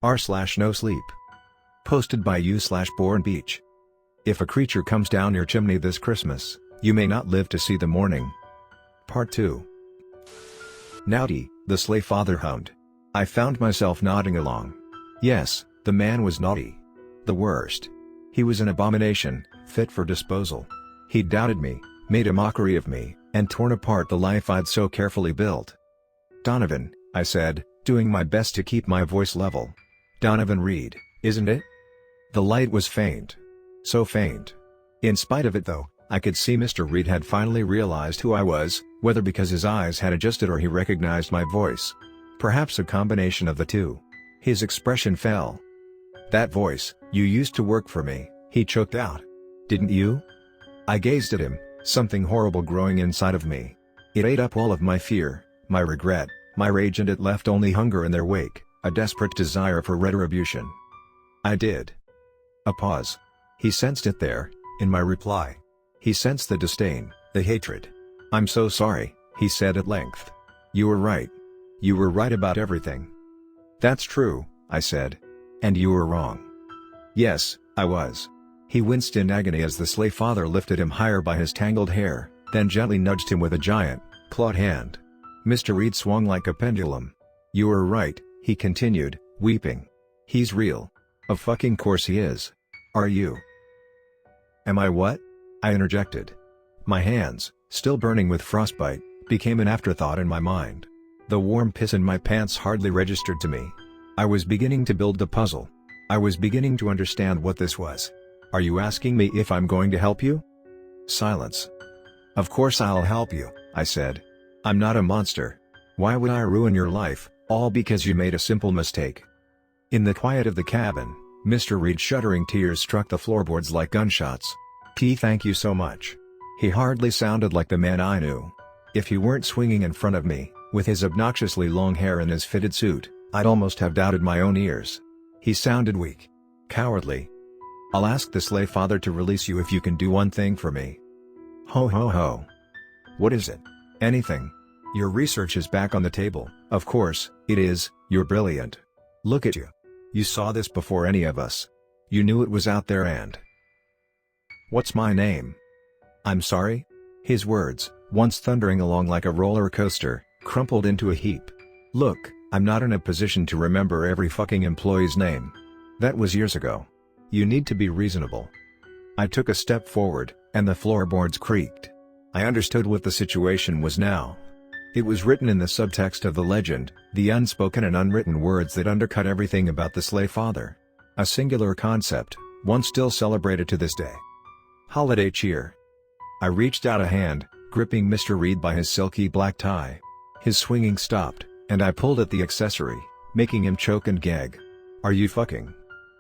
r/Nosleep. Posted by u/Born Beach. If a creature comes down your chimney this Christmas, you may not live to see the morning. Part 2. Naughty, the Sleigh Father hummed. I found myself nodding along. Yes, the man was naughty. The worst. He was an abomination, fit for disposal. He'd doubted me, made a mockery of me, and torn apart the life I'd so carefully built. Donovan, I said, doing my best to keep my voice level. Donovan Reed, isn't it? The light was faint. So faint. In spite of it though, I could see Mr. Reed had finally realized who I was, whether because his eyes had adjusted or he recognized my voice. Perhaps a combination of the two. His expression fell. That voice, you used to work for me, he choked out. Didn't you? I gazed at him, something horrible growing inside of me. It ate up all of my fear, my regret, my rage, and it left only hunger in their wake, a desperate desire for retribution. I did. A pause. He sensed it there, in my reply. He sensed the disdain, the hatred. I'm so sorry, he said at length. You were right. You were right about everything. That's true, I said. And you were wrong. Yes, I was. He winced in agony as the Sleigh Father lifted him higher by his tangled hair, then gently nudged him with a giant, clawed hand. Mr. Reed swung like a pendulum. You were right, he continued, weeping. He's real. Of fucking course he is. Are you? Am I what? I interjected. My hands, still burning with frostbite, became an afterthought in my mind. The warm piss in my pants hardly registered to me. I was beginning to build the puzzle. I was beginning to understand what this was. Are you asking me if I'm going to help you? Silence. Of course I'll help you, I said. I'm not a monster. Why would I ruin your life, all because you made a simple mistake? In the quiet of the cabin, Mr. Reed's shuddering tears struck the floorboards like gunshots. Thank you so much. He hardly sounded like the man I knew. If he weren't swinging in front of me, with his obnoxiously long hair and his fitted suit, I'd almost have doubted my own ears. He sounded weak. Cowardly. I'll ask the Sleigh Father to release you if you can do one thing for me. Ho ho ho. What is it? Anything. Your research is back on the table. Of course, it is. You're brilliant. Look at you. You saw this before any of us. You knew it was out there and... What's my name? I'm sorry? His words, once thundering along like a roller coaster, crumpled into a heap. Look, I'm not in a position to remember every fucking employee's name. That was years ago. You need to be reasonable. I took a step forward, and the floorboards creaked. I understood what the situation was now. It was written in the subtext of the legend, the unspoken and unwritten words that undercut everything about the Sleigh Father. A singular concept, one still celebrated to this day. Holiday cheer. I reached out a hand, gripping Mr. Reed by his silky black tie. His swinging stopped, and I pulled at the accessory, making him choke and gag. Are you fucking?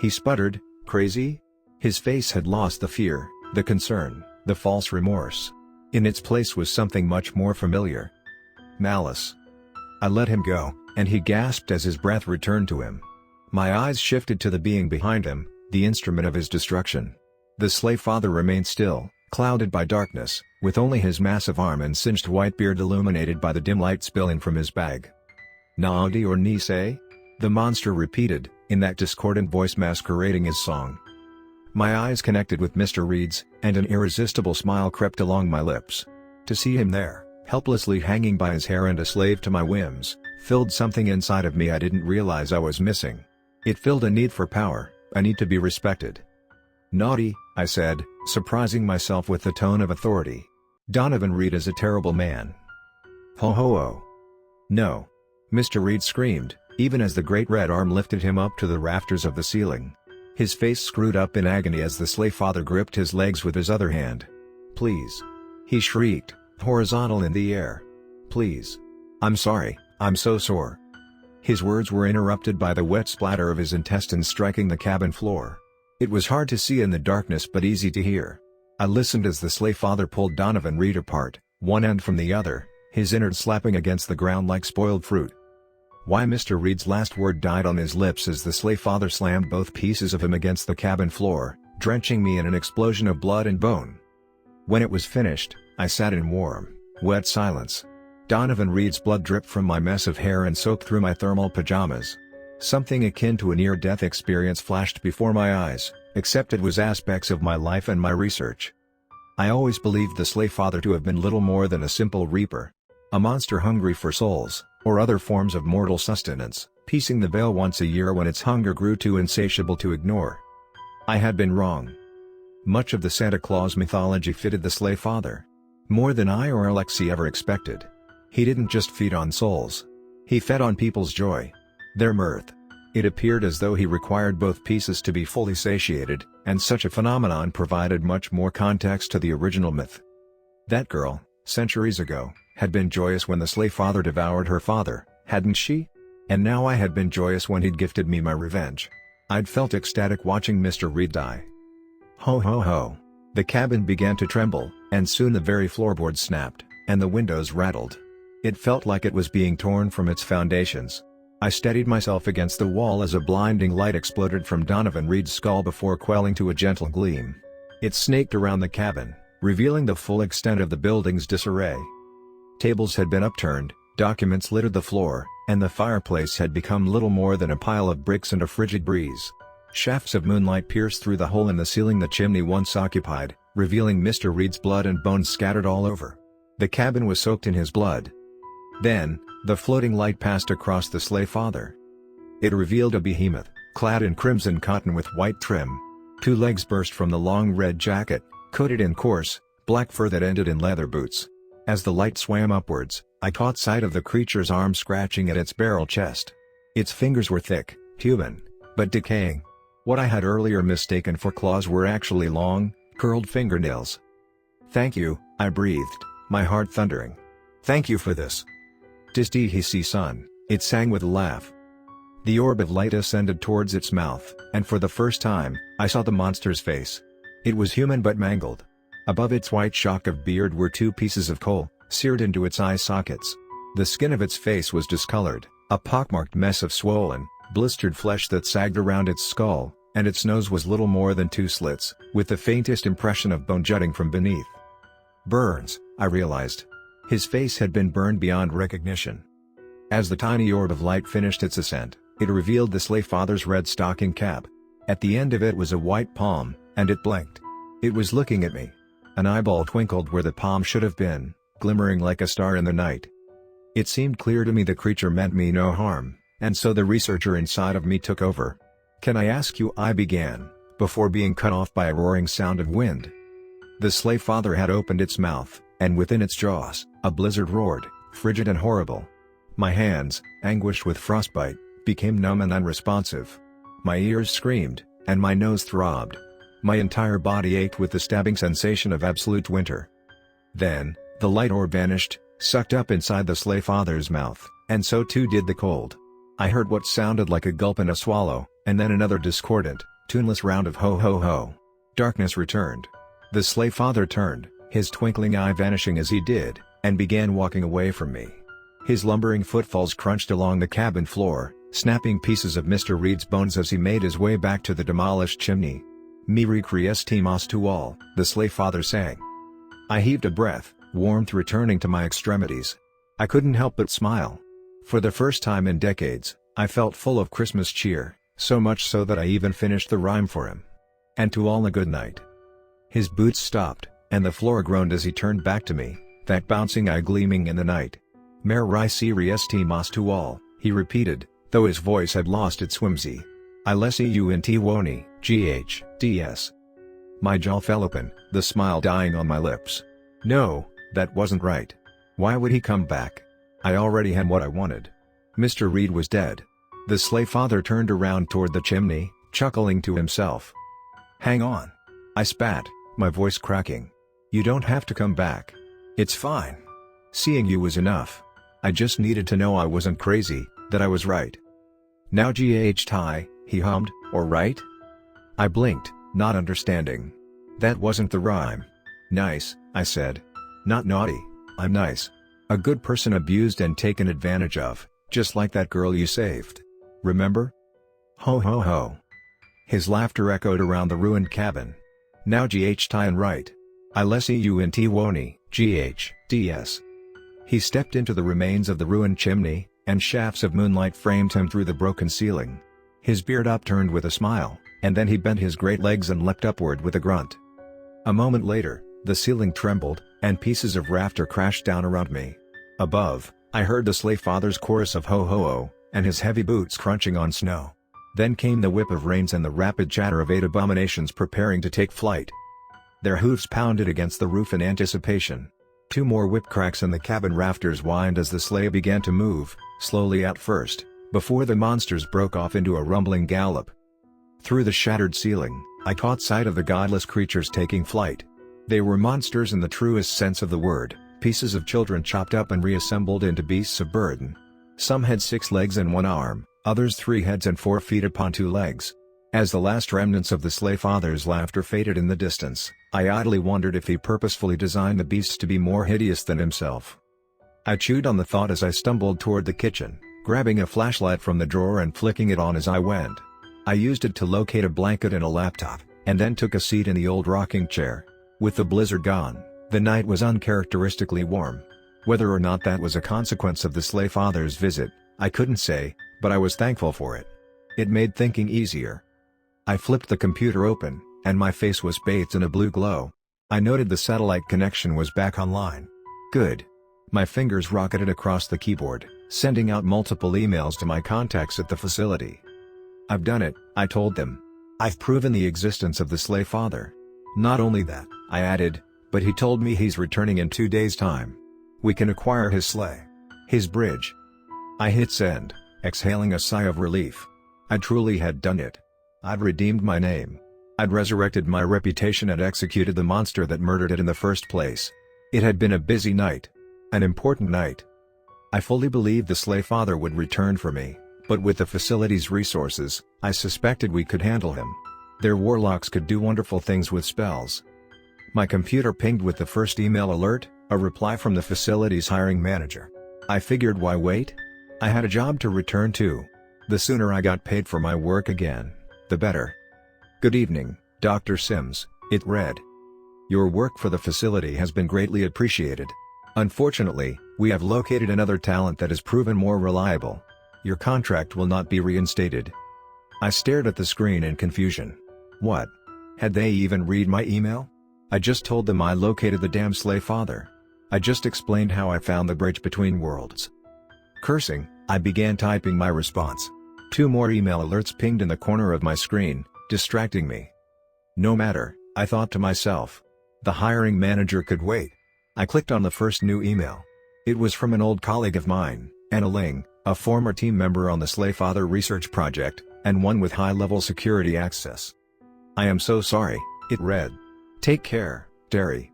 He sputtered. Crazy? His face had lost the fear, the concern, the false remorse. In its place was something much more familiar. Malice. I let him go, and he gasped as his breath returned to him. My eyes shifted to the being behind him, the instrument of his destruction. The Sleigh Father remained still, clouded by darkness, with only his massive arm and singed white beard illuminated by the dim light spilling from his bag. Naadi or Nisei? The monster repeated, in that discordant voice masquerading his song. My eyes connected with Mr. Reed's, and an irresistible smile crept along my lips. To see him there, helplessly hanging by his hair and a slave to my whims, filled something inside of me I didn't realize I was missing. It filled a need for power, a need to be respected. Naughty, I said, surprising myself with the tone of authority. Donovan Reed is a terrible man. Ho ho ho. No. Mr. Reed screamed, even as the great red arm lifted him up to the rafters of the ceiling. His face screwed up in agony as the Sleigh Father gripped his legs with his other hand. Please. He shrieked, horizontal in the air. Please. I'm sorry, I'm so sore. His words were interrupted by the wet splatter of his intestines striking the cabin floor. It was hard to see in the darkness but easy to hear. I listened as the Sleigh Father pulled Donovan Reed apart, one end from the other, his innards slapping against the ground like spoiled fruit. Why Mr. Reed's last word died on his lips as the Sleigh Father slammed both pieces of him against the cabin floor, drenching me in an explosion of blood and bone. When it was finished, I sat in warm, wet silence. Donovan Reed's blood dripped from my mess of hair and soaked through my thermal pajamas. Something akin to a near-death experience flashed before my eyes, except it was aspects of my life and my research. I always believed the Sleigh Father to have been little more than a simple reaper. A monster hungry for souls, or other forms of mortal sustenance, piecing the veil once a year when its hunger grew too insatiable to ignore. I had been wrong. Much of the Santa Claus mythology fitted the Sleigh Father. More than I or Alexei ever expected. He didn't just feed on souls. He fed on people's joy. Their mirth. It appeared as though he required both pieces to be fully satiated, and such a phenomenon provided much more context to the original myth. That girl, centuries ago, had been joyous when the Sleigh Father devoured her father, hadn't she? And now I had been joyous when he'd gifted me my revenge. I'd felt ecstatic watching Mr. Reed die. Ho ho ho. The cabin began to tremble, and soon the very floorboards snapped, and the windows rattled. It felt like it was being torn from its foundations. I steadied myself against the wall as a blinding light exploded from Donovan Reed's skull before quelling to a gentle gleam. It snaked around the cabin, revealing the full extent of the building's disarray. Tables had been upturned, documents littered the floor, and the fireplace had become little more than a pile of bricks and a frigid breeze. Shafts of moonlight pierced through the hole in the ceiling the chimney once occupied, revealing Mr. Reed's blood and bones scattered all over. The cabin was soaked in his blood. Then, the floating light passed across the Sleigh Father. It revealed a behemoth, clad in crimson cotton with white trim. Two legs burst from the long red jacket, coated in coarse, black fur that ended in leather boots. As the light swam upwards, I caught sight of the creature's arm scratching at its barrel chest. Its fingers were thick, human, but decaying. What I had earlier mistaken for claws were actually long, curled fingernails. "Thank you," I breathed, my heart thundering. "Thank you for this." "Tis son," it sang with a laugh. The orb of light ascended towards its mouth, and for the first time, I saw the monster's face. It was human but mangled. Above its white shock of beard were two pieces of coal, seared into its eye sockets. The skin of its face was discolored, a pockmarked mess of swollen, blistered flesh that sagged around its skull, and its nose was little more than two slits, with the faintest impression of bone jutting from beneath. Burns, I realized. His face had been burned beyond recognition. As the tiny orb of light finished its ascent, it revealed the Sleigh Father's red stocking cap. At the end of it was a white palm, and it blinked. It was looking at me. An eyeball twinkled where the palm should have been, glimmering like a star in the night. It seemed clear to me the creature meant me no harm, and so the researcher inside of me took over. "Can I ask you?" I began, before being cut off by a roaring sound of wind. The Sleigh Father had opened its mouth, and within its jaws, a blizzard roared, frigid and horrible. My hands, anguished with frostbite, became numb and unresponsive. My ears screamed, and my nose throbbed. My entire body ached with the stabbing sensation of absolute winter. Then, the light orb vanished, sucked up inside the Sleigh Father's mouth, and so too did the cold. I heard what sounded like a gulp and a swallow, and then another discordant, tuneless round of ho ho ho. Darkness returned. The Sleigh Father turned, his twinkling eye vanishing as he did, and began walking away from me. His lumbering footfalls crunched along the cabin floor, snapping pieces of Mr. Reed's bones as he made his way back to the demolished chimney. "Mi requiescimas to all," the Sleigh Father sang. I heaved a breath, warmth returning to my extremities. I couldn't help but smile. For the first time in decades, I felt full of Christmas cheer, so much so that I even finished the rhyme for him. "And to all a good night." His boots stopped, and the floor groaned as he turned back to me, that bouncing eye gleaming in the night. "Mer requiescimas to all," he repeated, though his voice had lost its whimsy. "I lesi you in Tiwoni, GHDS." My jaw fell open, the smile dying on my lips. No, that wasn't right. Why would he come back? I already had what I wanted. Mr. Reed was dead. The Sleigh Father turned around toward the chimney, chuckling to himself. "Hang on." I spat, my voice cracking. "You don't have to come back. It's fine. Seeing you was enough. I just needed to know I wasn't crazy, that I was right." "Now GHTI, he hummed, or right?" I blinked, not understanding. That wasn't the rhyme. "Nice," I said. "Not naughty, I'm nice. A good person abused and taken advantage of, just like that girl you saved. Remember?" Ho ho ho. His laughter echoed around the ruined cabin. "Now GHTI and right. I lesi you in Tiwoni, GHDS." He stepped into the remains of the ruined chimney, and shafts of moonlight framed him through the broken ceiling. His beard upturned with a smile, and then he bent his great legs and leapt upward with a grunt. A moment later, the ceiling trembled, and pieces of rafter crashed down around me. Above, I heard the Sleigh Father's chorus of ho-ho-oh, and his heavy boots crunching on snow. Then came the whip of reins and the rapid chatter of 8 abominations preparing to take flight. Their hoofs pounded against the roof in anticipation. 2 more whip cracks and the cabin rafters whined as the sleigh began to move, slowly at first, before the monsters broke off into a rumbling gallop. Through the shattered ceiling, I caught sight of the godless creatures taking flight. They were monsters in the truest sense of the word, pieces of children chopped up and reassembled into beasts of burden. Some had 6 legs and 1 arm, others 3 heads and 4 feet upon 2 legs. As the last remnants of the Sleigh Father's laughter faded in the distance, I idly wondered if he purposefully designed the beasts to be more hideous than himself. I chewed on the thought as I stumbled toward the kitchen, grabbing a flashlight from the drawer and flicking it on as I went. I used it to locate a blanket and a laptop, and then took a seat in the old rocking chair. With the blizzard gone, the night was uncharacteristically warm. Whether or not that was a consequence of the Sleigh Father's visit, I couldn't say, but I was thankful for it. It made thinking easier. I flipped the computer open, and my face was bathed in a blue glow. I noted the satellite connection was back online. Good. My fingers rocketed across the keyboard, sending out multiple emails to my contacts at the facility. I've done it, I told them. I've proven the existence of the Sleigh Father. Not only that, I added, but he told me he's returning in 2 days' time. We can acquire his sleigh. His bridge. I hit send, exhaling a sigh of relief. I truly had done it. I'd redeemed my name. I'd resurrected my reputation and executed the monster that murdered it in the first place. It had been a busy night. An important night. I fully believed the Sleigh Father would return for me, but with the facility's resources, I suspected we could handle him. Their warlocks could do wonderful things with spells. My computer pinged with the first email alert, a reply from the facility's hiring manager. I figured, why wait? I had a job to return to. The sooner I got paid for my work again, the better. Good evening, Dr. Sims, it read. Your work for the facility has been greatly appreciated. Unfortunately, we have located another talent that has proven more reliable. Your contract will not be reinstated. I stared at the screen in confusion. What? Had they even read my email? I just told them I located the damn Sleigh Father. I just explained how I found the bridge between worlds. Cursing, I began typing my response. 2 more email alerts pinged in the corner of my screen, distracting me. No matter, I thought to myself. The hiring manager could wait. I clicked on the first new email. It was from an old colleague of mine, Anna Ling, a former team member on the Sleigh Father research project, and one with high-level security access. I am so sorry, it read. Take care, Derry.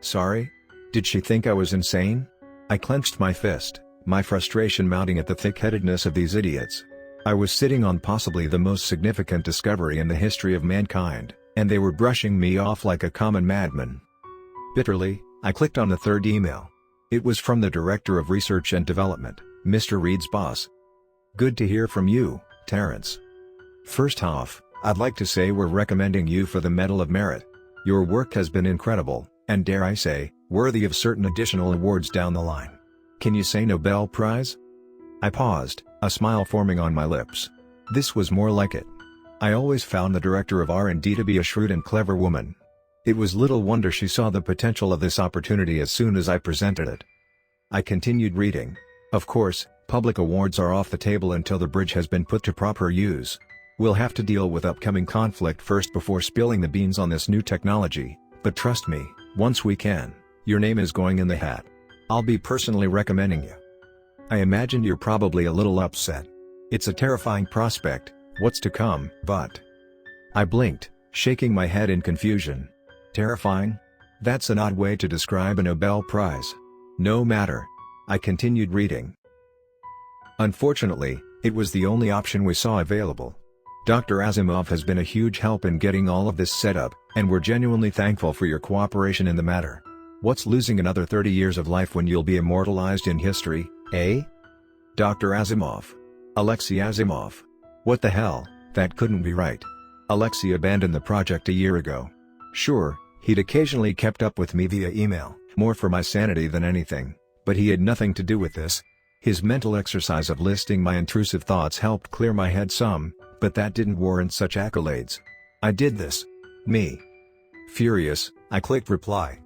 Sorry? Did she think I was insane? I clenched my fist, my frustration mounting at the thick-headedness of these idiots. I was sitting on possibly the most significant discovery in the history of mankind, and they were brushing me off like a common madman. Bitterly, I clicked on the third email. It was from the Director of Research and Development, Mr. Reed's boss. Good to hear from you, Terrence. First off, I'd like to say we're recommending you for the Medal of Merit. Your work has been incredible, and dare I say, worthy of certain additional awards down the line. Can you say Nobel Prize? I paused, a smile forming on my lips. This was more like it. I always found the director of R&D to be a shrewd and clever woman. It was little wonder she saw the potential of this opportunity as soon as I presented it. I continued reading. Of course, public awards are off the table until the bridge has been put to proper use. We'll have to deal with upcoming conflict first before spilling the beans on this new technology, but trust me, once we can, your name is going in the hat. I'll be personally recommending you. I imagine you're probably a little upset. It's a terrifying prospect, what's to come, but... I blinked, shaking my head in confusion. Terrifying? That's an odd way to describe a Nobel Prize. No matter. I continued reading. Unfortunately, it was the only option we saw available. Dr. Asimov has been a huge help in getting all of this set up, and we're genuinely thankful for your cooperation in the matter. What's losing another 30 years of life when you'll be immortalized in history, eh? Dr. Asimov. Alexei Asimov. What the hell, that couldn't be right. Alexei abandoned the project a year ago. Sure, he'd occasionally kept up with me via email, more for my sanity than anything, but he had nothing to do with this. His mental exercise of listing my intrusive thoughts helped clear my head some, but that didn't warrant such accolades. I did this. Me. Furious, I clicked reply.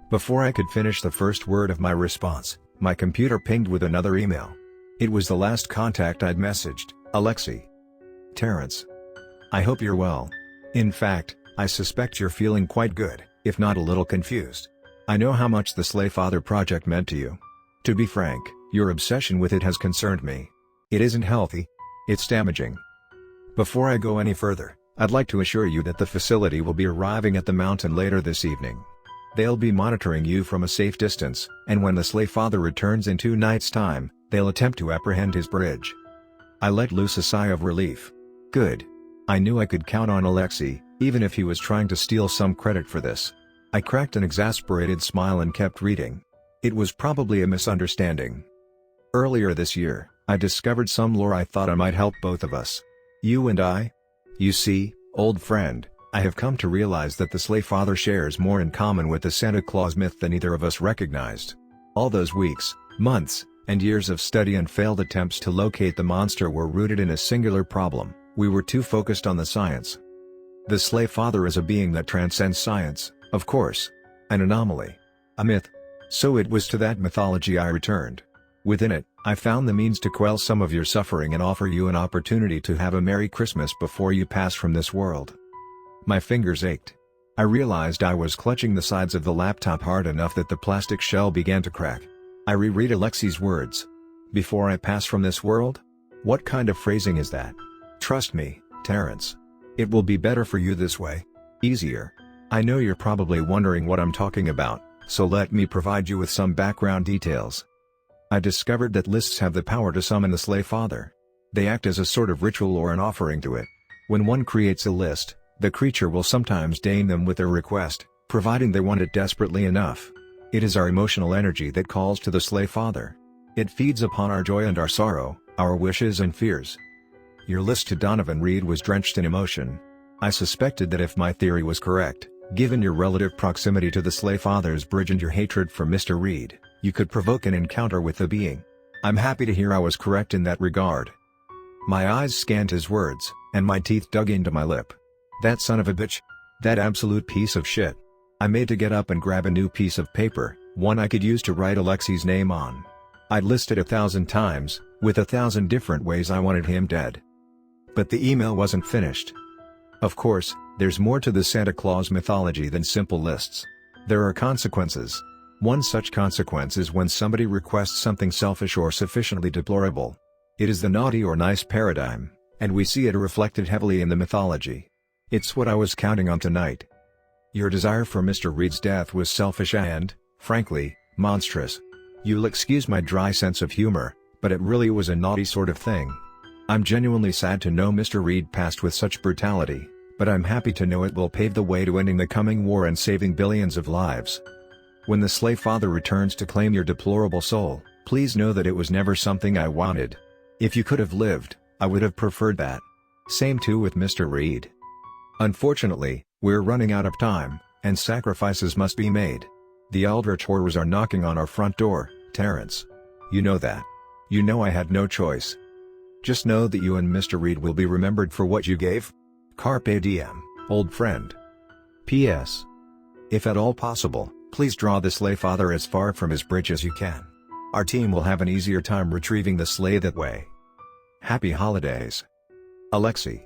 Before I could finish the first word of my response, my computer pinged with another email. It was the last contact I'd messaged, Alexi. Terrence. I hope you're well. In fact, I suspect you're feeling quite good, if not a little confused. I know how much the Sleigh Father project meant to you. To be frank, your obsession with it has concerned me. It isn't healthy. It's damaging. Before I go any further, I'd like to assure you that the facility will be arriving at the mountain later this evening. They'll be monitoring you from a safe distance, and when the Sleigh Father returns in 2 nights' time, they'll attempt to apprehend his bridge. I let loose a sigh of relief. Good. I knew I could count on Alexi, even if he was trying to steal some credit for this. I cracked an exasperated smile and kept reading. It was probably a misunderstanding. Earlier this year, I discovered some lore I thought I might help both of us. You and I? You see, old friend, I have come to realize that the Sleigh Father shares more in common with the Santa Claus myth than either of us recognized. All those weeks, months, and years of study and failed attempts to locate the monster were rooted in a singular problem: we were too focused on the science. The Sleigh Father is a being that transcends science, of course. An anomaly. A myth. So it was to that mythology I returned. Within it, I found the means to quell some of your suffering and offer you an opportunity to have a Merry Christmas before you pass from this world. My fingers ached. I realized I was clutching the sides of the laptop hard enough that the plastic shell began to crack. I reread Alexi's words. Before I pass from this world? What kind of phrasing is that? Trust me, Terrence. It will be better for you this way. Easier. I know you're probably wondering what I'm talking about, so let me provide you with some background details. I discovered that lists have the power to summon the Sleigh Father. They act as a sort of ritual or an offering to it. When one creates a list, the creature will sometimes deign them with their request, providing they want it desperately enough. It is our emotional energy that calls to the Sleigh Father. It feeds upon our joy and our sorrow, our wishes and fears. Your list to Donovan Reed was drenched in emotion. I suspected that if my theory was correct, given your relative proximity to the Sleigh Father's bridge and your hatred for Mr. Reed, you could provoke an encounter with the being. I'm happy to hear I was correct in that regard. My eyes scanned his words, and my teeth dug into my lip. That son of a bitch. That absolute piece of shit. I made to get up and grab a new piece of paper, one I could use to write Alexi's name on. I'd listed 1,000 times, with 1,000 different ways I wanted him dead. But the email wasn't finished. Of course, there's more to the Santa Claus mythology than simple lists. There are consequences. One such consequence is when somebody requests something selfish or sufficiently deplorable. It is the naughty or nice paradigm, and we see it reflected heavily in the mythology. It's what I was counting on tonight. Your desire for Mr. Reed's death was selfish and, frankly, monstrous. You'll excuse my dry sense of humor, but it really was a naughty sort of thing. I'm genuinely sad to know Mr. Reed passed with such brutality, but I'm happy to know it will pave the way to ending the coming war and saving billions of lives. When the Sleigh Father returns to claim your deplorable soul, please know that it was never something I wanted. If you could have lived, I would have preferred that. Same too with Mr. Reed. Unfortunately, we're running out of time, and sacrifices must be made. The eldritch horrors are knocking on our front door, Terrence. You know that. You know I had no choice. Just know that you and Mr. Reed will be remembered for what you gave. Carpe diem, old friend. P.S. If at all possible, please draw the Sleigh Father as far from his bridge as you can. Our team will have an easier time retrieving the sleigh that way. Happy holidays. Alexi.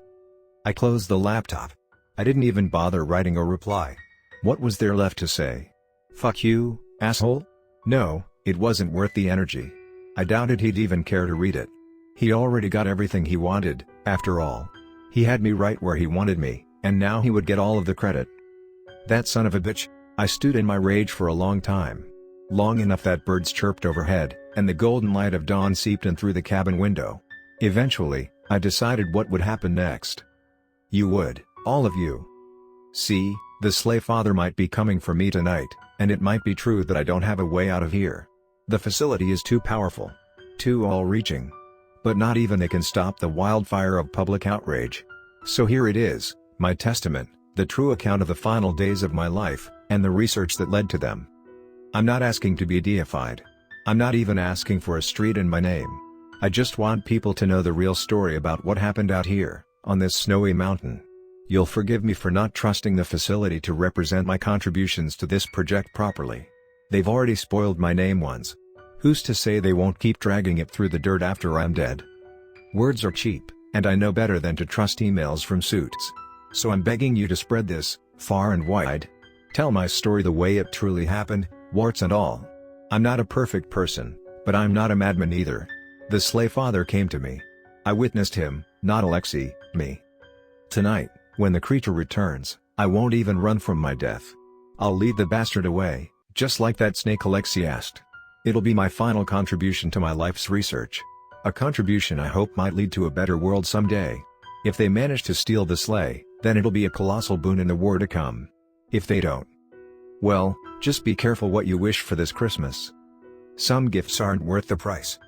I closed the laptop. I didn't even bother writing a reply. What was there left to say? Fuck you, asshole? No, it wasn't worth the energy. I doubted he'd even care to read it. He already got everything he wanted, after all. He had me right where he wanted me, and now he would get all of the credit. That son of a bitch. I stewed in my rage for a long time. Long enough that birds chirped overhead, and the golden light of dawn seeped in through the cabin window. Eventually, I decided what would happen next. You would, all of you. See, the Sleigh Father might be coming for me tonight, and it might be true that I don't have a way out of here. The facility is too powerful. Too all-reaching. But not even it can stop the wildfire of public outrage. So here it is, my testament, the true account of the final days of my life, and the research that led to them. I'm not asking to be deified. I'm not even asking for a street in my name. I just want people to know the real story about what happened out here, on this snowy mountain. You'll forgive me for not trusting the facility to represent my contributions to this project properly. They've already spoiled my name once. Who's to say they won't keep dragging it through the dirt after I'm dead? Words are cheap, and I know better than to trust emails from suits. So I'm begging you to spread this, far and wide. Tell my story the way it truly happened, warts and all. I'm not a perfect person, but I'm not a madman either. The Sleigh Father came to me. I witnessed him, not Alexei, me. Tonight, when the creature returns, I won't even run from my death. I'll lead the bastard away, just like that snake Alexei asked. It'll be my final contribution to my life's research. A contribution I hope might lead to a better world someday. If they manage to steal the sleigh, then it'll be a colossal boon in the war to come. If they don't, well, just be careful what you wish for this Christmas. Some gifts aren't worth the price.